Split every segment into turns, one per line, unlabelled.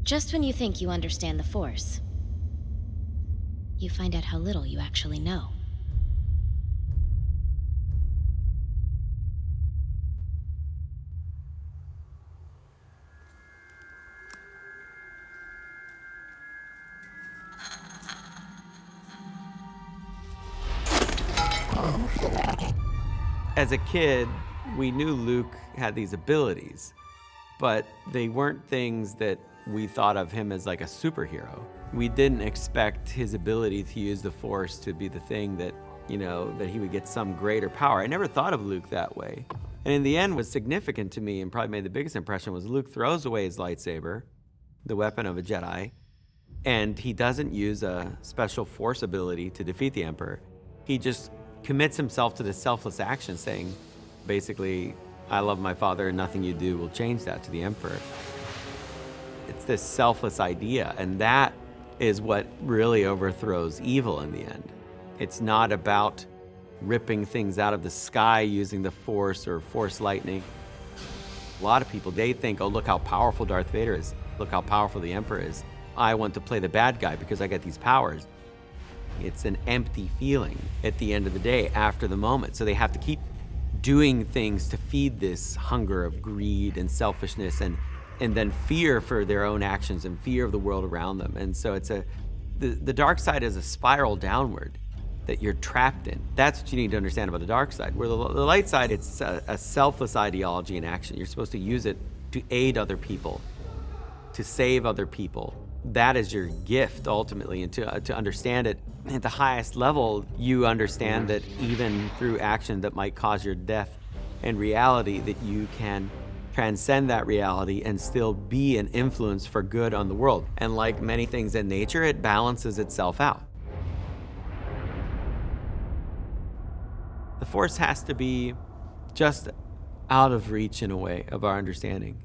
Just when you think you understand the Force, you find out how little you actually know.
As a kid, we knew Luke had these abilities, but they weren't things that we thought of him as like a superhero. We didn't expect his ability to use the Force to be the thing that, that he would get some greater power. I never thought of Luke that way. And in the end, what's significant to me and probably made the biggest impression was Luke throws away his lightsaber, the weapon of a Jedi, and he doesn't use a special Force ability to defeat the Emperor. He just commits himself to this selfless action, saying, basically, I love my father and nothing you do will change that, to the Emperor. It's this selfless idea, and that is what really overthrows evil in the end. It's not about ripping things out of the sky using the Force or Force lightning. A lot of people, they think, oh, look how powerful Darth Vader is. Look how powerful the Emperor is. I want to play the bad guy because I get these powers. It's an empty feeling at the end of the day after the moment. So they have to keep doing things to feed this hunger of greed and selfishness and then fear for their own actions and fear of the world around them. And so it's the dark side is a spiral downward that you're trapped in. That's what you need to understand about the dark side. Where the light side, it's a selfless ideology in action. You're supposed to use it to aid other people, to save other people. That is your gift, ultimately, and to understand it at the highest level, you understand that even through action that might cause your death and reality, that you can transcend that reality and still be an influence for good on the world. And like many things in nature, it balances itself out. The Force has to be just out of reach, in a way, of our understanding.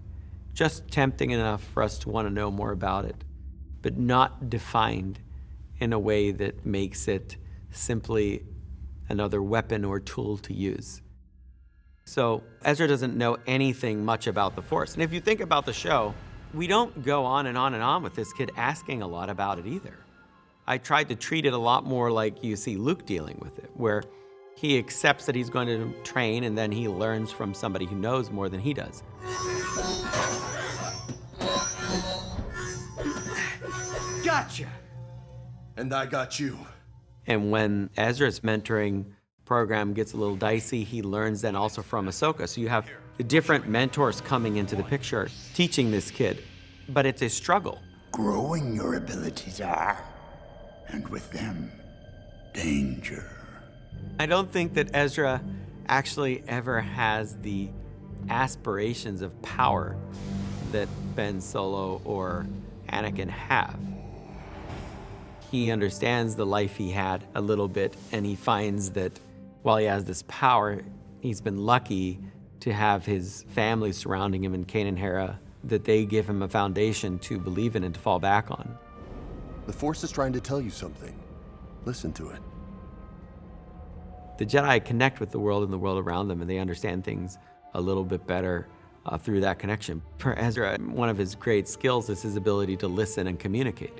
Just tempting enough for us to want to know more about it, but not defined in a way that makes it simply another weapon or tool to use. So Ezra doesn't know anything much about the Force. And if you think about the show, we don't go on and on and on with this kid asking a lot about it either. I tried to treat it a lot more like you see Luke dealing with it, where he accepts that he's going to train and then he learns from somebody who knows more than he does.
Gotcha! And I got you.
And when Ezra's mentoring program gets a little dicey, he learns then also from Ahsoka. So you have the different mentors coming into the picture, teaching this kid. But it's a struggle.
Growing your abilities are, and with them, danger.
I don't think that Ezra actually ever has the aspirations of power that Ben Solo or Anakin have. He understands the life he had a little bit, and he finds that while he has this power, he's been lucky to have his family surrounding him in Kanan Hera, that they give him a foundation to believe in and to fall back on.
The Force is trying to tell you something. Listen to it.
The Jedi connect with the world and the world around them, and they understand things a little bit better through that connection. For Ezra, one of his great skills is his ability to listen and communicate,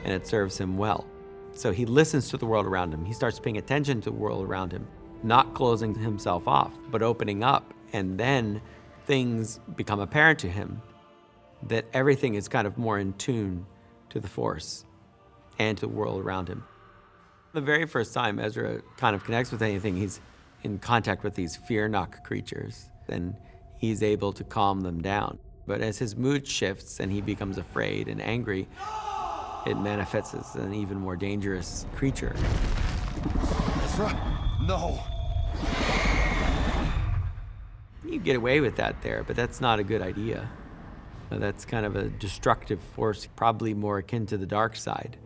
and it serves him well. So he listens to the world around him. He starts paying attention to the world around him, not closing himself off, but opening up. And then things become apparent to him that everything is kind of more in tune to the Force and to the world around him. The very first time Ezra kind of connects with anything, he's in contact with these fear-knock creatures, and he's able to calm them down. But as his mood shifts and he becomes afraid and angry, it manifests as an even more dangerous creature.
Ezra, no.
You get away with that there, but that's not a good idea. That's kind of a destructive force, probably more akin to the dark side.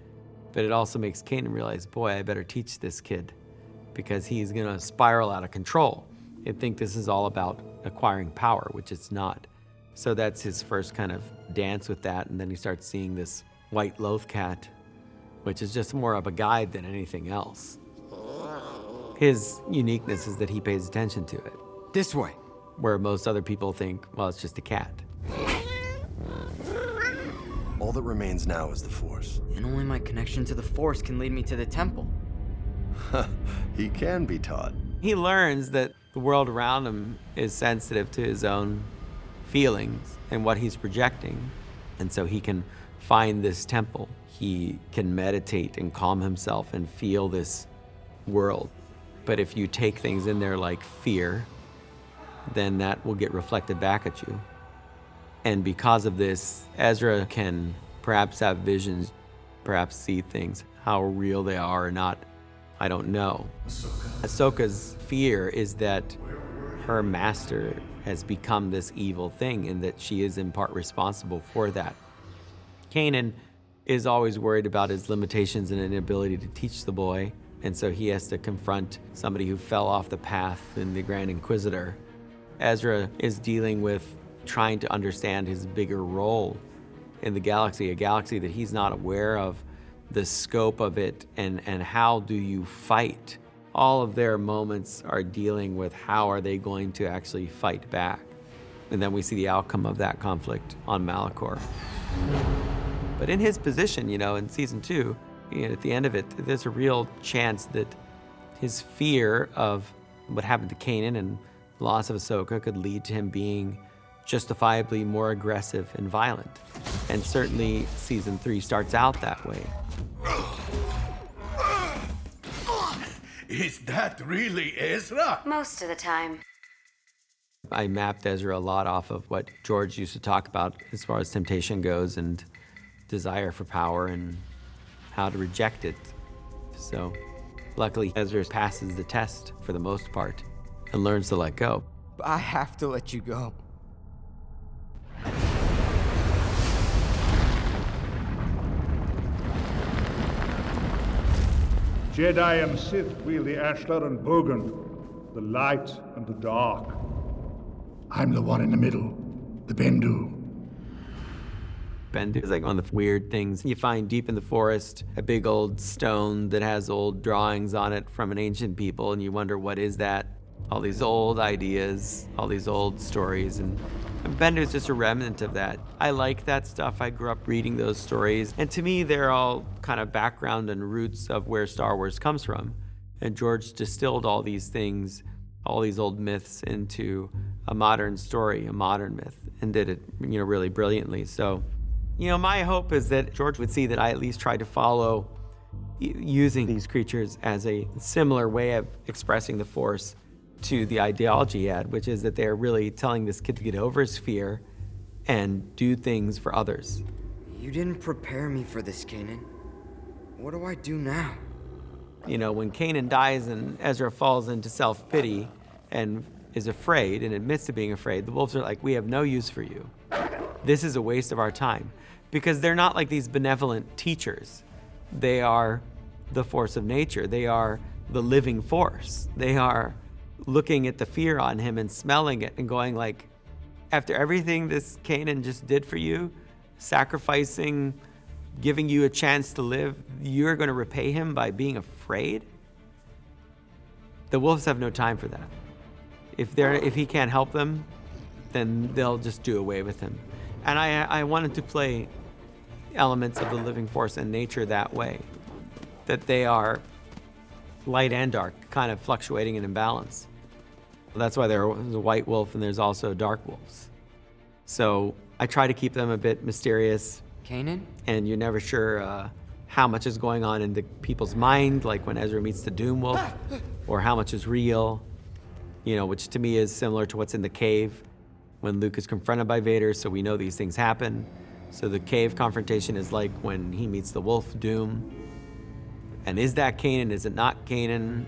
But it also makes Kanan realize, boy, I better teach this kid, because he's gonna spiral out of control and think this is all about acquiring power, which it's not. So that's his first kind of dance with that, and then he starts seeing this white loath cat, which is just more of a guide than anything else. His uniqueness is that he pays attention to it.
This way.
Where most other people think, well, it's just a cat.
All that remains now is the Force.
And only my connection to the Force can lead me to the temple.
He can be taught.
He learns that the world around him is sensitive to his own feelings and what he's projecting. And so he can find this temple. He can meditate and calm himself and feel this world. But if you take things in there like fear, then that will get reflected back at you. And because of this, Ezra can perhaps have visions, perhaps see things. How real they are or not, I don't know. Ahsoka's fear is that her master has become this evil thing and that she is in part responsible for that. Kanan is always worried about his limitations and inability to teach the boy, and so he has to confront somebody who fell off the path in the Grand Inquisitor. Ezra is dealing with trying to understand his bigger role in the galaxy, a galaxy that he's not aware of, the scope of it, and how do you fight? All of their moments are dealing with how are they going to actually fight back. And then we see the outcome of that conflict on Malachor. But in his position, in season 2, at the end of it, there's a real chance that his fear of what happened to Kanan and the loss of Ahsoka could lead to him being justifiably more aggressive and violent. And certainly season 3 starts out that way.
Is that really Ezra?
Most of the time.
I mapped Ezra a lot off of what George used to talk about as far as temptation goes and desire for power and how to reject it. So luckily, Ezra passes the test for the most part and learns to let go.
But I have to let you go.
Jedi and Sith wield the Ashlar and Bogan, the light and the dark.
I'm the one in the middle, the Bendu.
Bendu is like one of the weird things you find deep in the forest, a big old stone that has old drawings on it from an ancient people, and you wonder, what is that? All these old ideas, all these old stories, and Bendu is just a remnant of that. I like that stuff. I grew up reading those stories, and to me, they're all kind of background and roots of where Star Wars comes from. And George distilled all these things, all these old myths into a modern story, a modern myth, and did it, really brilliantly. So, my hope is that George would see that I at least tried to follow using these creatures as a similar way of expressing the Force to the ideology he had, which is that they're really telling this kid to get over his fear and do things for others.
You didn't prepare me for this, Kanan. What do I do now?
When Kanan dies and Ezra falls into self-pity and is afraid and admits to being afraid, the wolves are like, we have no use for you. This is a waste of our time. Because they're not like these benevolent teachers. They are the force of nature. They are the living force. They are looking at the fear on him and smelling it and going like, after everything this Kanan just did for you, sacrificing, giving you a chance to live, you're going to repay him by being afraid? The wolves have no time for that. If he can't help them, then they'll just do away with him. And I wanted to play elements of the living force and nature that way, that they are light and dark, kind of fluctuating in imbalance. That's why there's a white wolf and there's also dark wolves. So I try to keep them a bit mysterious.
Kanan?
And you're never sure how much is going on in the people's mind, like when Ezra meets the Doom Wolf, or how much is real, which to me is similar to what's in the cave when Luke is confronted by Vader, so we know these things happen. So the cave confrontation is like when he meets the wolf Doom. And is that Kanan? Is it not Kanan?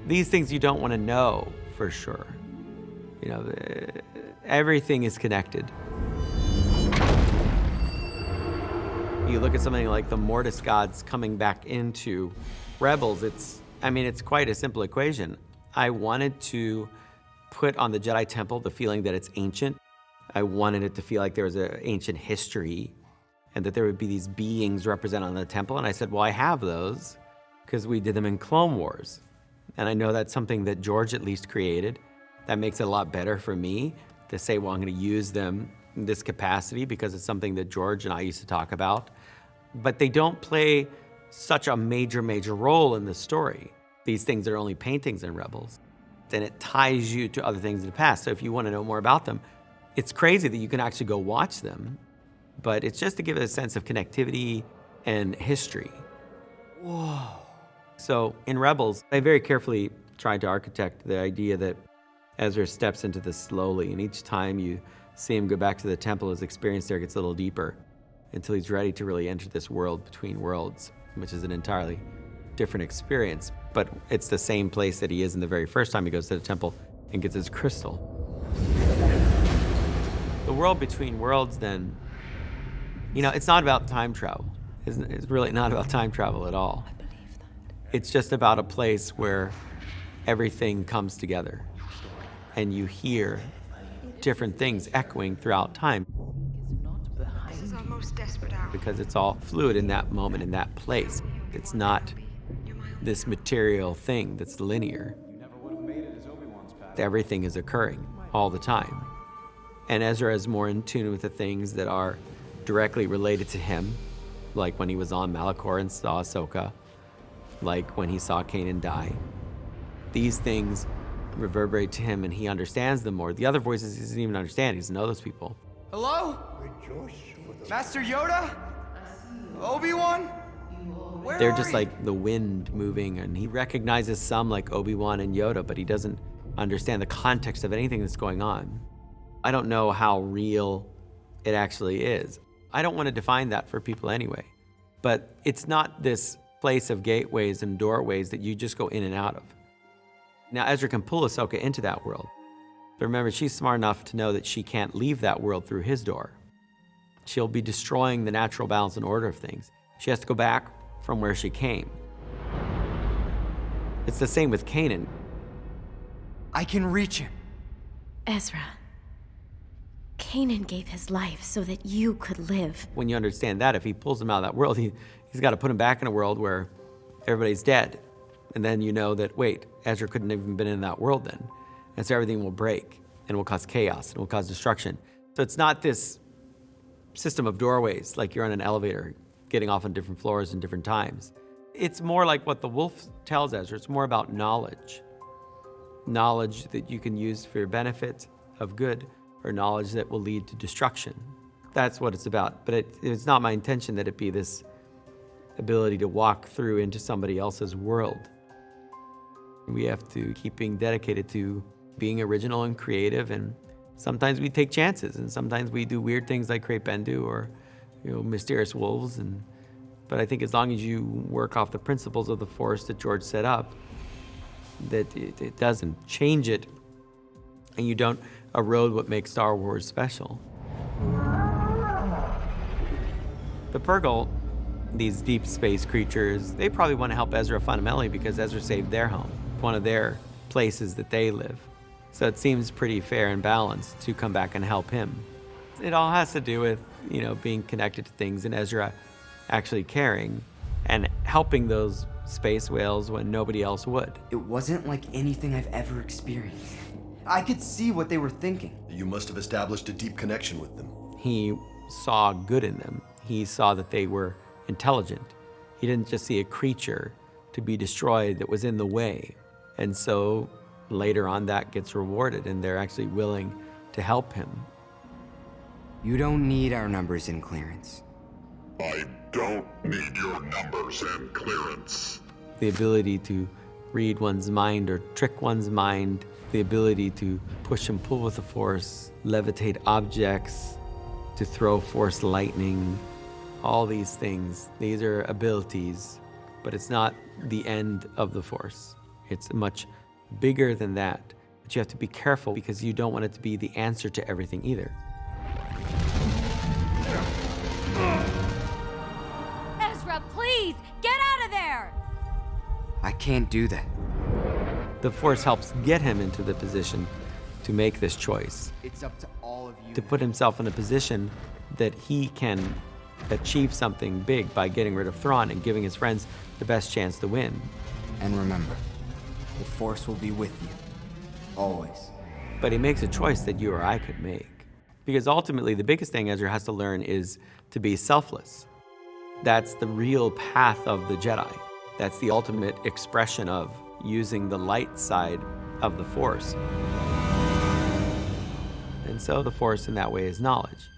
These things you don't want to know for sure. Everything is connected. You look at something like the Mortis gods coming back into Rebels, it's quite a simple equation. I wanted to put on the Jedi Temple the feeling that it's ancient. I wanted it to feel like there was an ancient history and that there would be these beings represented on the temple. And I said, well, I have those because we did them in Clone Wars. And I know that's something that George at least created. That makes it a lot better for me to say, well, I'm going to use them this capacity because it's something that George and I used to talk about, but they don't play such a major role in the story. These things are only paintings in Rebels, and it ties you to other things in the past. So if you want to know more about them, it's crazy that you can actually go watch them, but it's just to give it a sense of connectivity and history. Whoa. So in Rebels, I very carefully tried to architect the idea that Ezra steps into this slowly, and each time you see him go back to the temple, his experience there gets a little deeper until he's ready to really enter this world between worlds, which is an entirely different experience. But it's the same place that he is in the very first time he goes to the temple and gets his crystal. The world between worlds, then, it's not about time travel. It's really not about time travel at all. It's just about a place where everything comes together and you hear different things echoing throughout time.
This is our most desperate hour.
Because it's all fluid in that moment, in that place. It's not this material thing that's linear. Everything is occurring all the time. And Ezra is more in tune with the things that are directly related to him, like when he was on Malachor and saw Ahsoka, like when he saw Kanan die. These things reverberate to him and he understands them more. The other voices he doesn't even understand. He doesn't know those people.
Hello? Master Yoda? Obi-Wan? Where
They're
are
just
you?
like the wind moving, and he recognizes some like Obi-Wan and Yoda, but he doesn't understand the context of anything that's going on. I don't know how real it actually is. I don't want to define that for people anyway, but it's not this place of gateways and doorways that you just go in and out of. Now, Ezra can pull Ahsoka into that world, but remember, she's smart enough to know that she can't leave that world through his door. She'll be destroying the natural balance and order of things. She has to go back from where she came. It's the same with Kanan.
I can reach him.
Ezra, Kanan gave his life so that you could live.
When you understand that, if he pulls him out of that world, he's got to put him back in a world where everybody's dead. And then you know that, wait, Ezra couldn't have even been in that world then. And so everything will break and will cause chaos and will cause destruction. So it's not this system of doorways, like you're on an elevator, getting off on different floors and different times. It's more like what the wolf tells Ezra. It's more about knowledge. Knowledge that you can use for your benefit of good, or knowledge that will lead to destruction. That's what it's about. But it's not my intention that it be this ability to walk through into somebody else's world. We have to keep being dedicated to being original and creative, and sometimes we take chances, and sometimes we do weird things like create Bendu or mysterious wolves. But I think as long as you work off the principles of the Force that George set up, that it doesn't change it, and you don't erode what makes Star Wars special. The Purgle, these deep space creatures, they probably want to help Ezra fundamentally because Ezra saved their home, one of their places that they live. So it seems pretty fair and balanced to come back and help him. It all has to do with, being connected to things and Ezra actually caring and helping those space whales when nobody else would.
It wasn't like anything I've ever experienced. I could see what they were thinking.
You must have established a deep connection with them.
He saw good in them. He saw that they were intelligent. He didn't just see a creature to be destroyed that was in the way. And so later on that gets rewarded and they're actually willing to help him.
You don't need our numbers in clearance.
I don't need your numbers and clearance.
The ability to read one's mind or trick one's mind, the ability to push and pull with the Force, levitate objects, to throw Force lightning, all these things. These are abilities, but it's not the end of the Force. It's much bigger than that. But you have to be careful because you don't want it to be the answer to everything either.
Ezra, please, get out of there!
I can't do that.
The Force helps get him into the position to make this choice,
It's up to all of you.
to put himself in a position that he can achieve something big by getting rid of Thrawn and giving his friends the best chance to win.
And remember, the Force will be with you. Always.
But he makes a choice that you or I could make. Because ultimately, the biggest thing Ezra has to learn is to be selfless. That's the real path of the Jedi. That's the ultimate expression of using the light side of the Force. And so the Force in that way is knowledge.